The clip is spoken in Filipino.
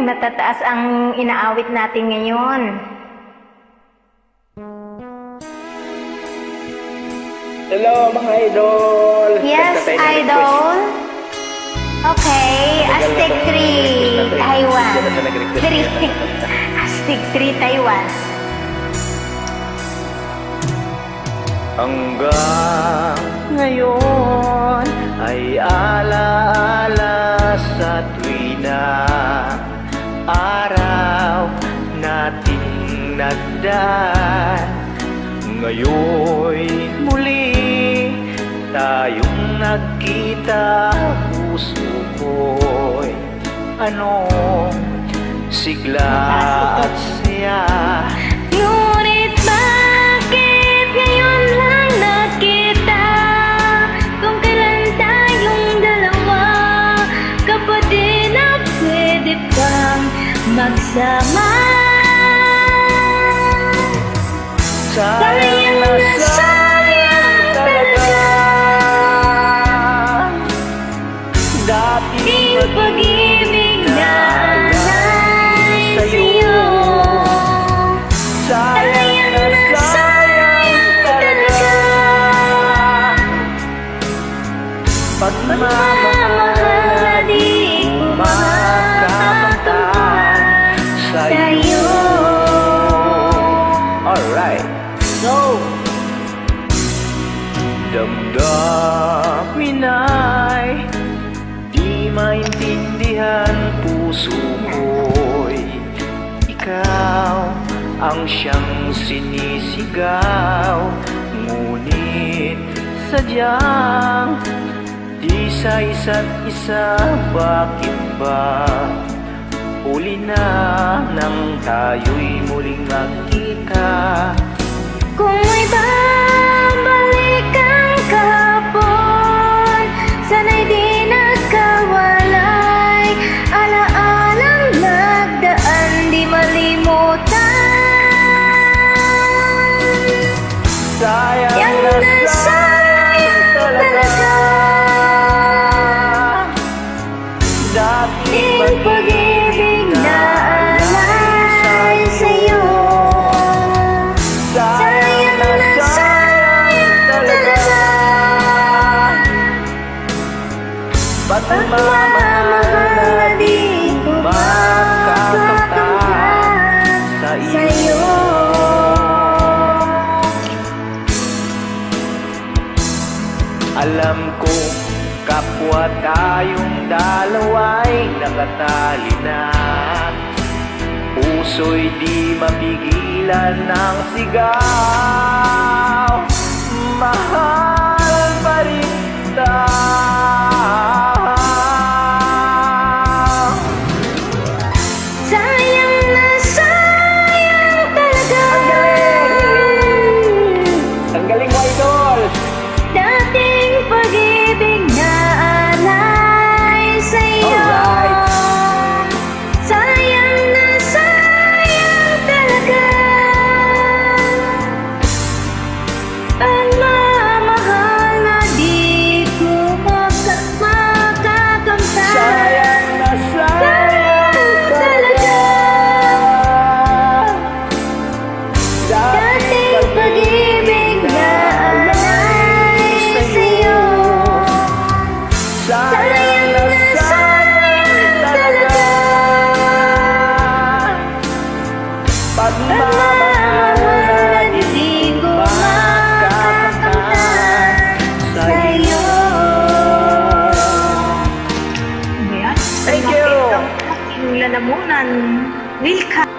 matataas ang inaawit natin ngayon. Hello mga idol! Yes, Kanta tayo ng idol. Okay, Aztec 3, Taiwan. 3, Aztec 3, Taiwan. Hanggang ngayon ay alaala sa tuwi na araw nating nagdaan. Ngayon'y muli tayong nagkita, puso ko'y anong sigla at saya. Ngunit bakit ngayon lang nakita? Kung kailan tayong dalawa, kapatid na pwede pang magsama. Sayang na sayang talaga dating Pag-ibig na alay sa'yo. Sayang na sayang talaga pagmamahal na di makakamtan sa'yo. Alright, go! Damdamin ay di maintindihan, puso ko'y ikaw ang siyang sinisigaw. Ngunit sadyang di sa isa't isa, bakit ba uli na nang tayo'y muling magkita? Kung may babalik ang kahapon, sana'y di nagkawalay. Alaalang nagdaan, di malimutan. Sayang na sayang talaga dating Pag-ibig na alay sa'yo. Sayang na sayang talaga pagmamahal na di makakamtan sa'yo. Alam ko kapwa tayong dalawa'y nakatali na, puso'y di mapigilan ng sigaw. Mahal pa rin tayo. Sayang na sayang talaga. Ang galing mo, idol! Dating pag-ibig na alay sa'yo. Alright. Sayang na sayang talaga pagmamahal na di ko makakamtan. Sayang na sayang talaga Dating pag-ibig na alay sa'yo. Sayang na sayang talaga pagmamahal na di ko makakamtan sa'yo. Ayan. Thank you. Yung lalamunan. Welcome.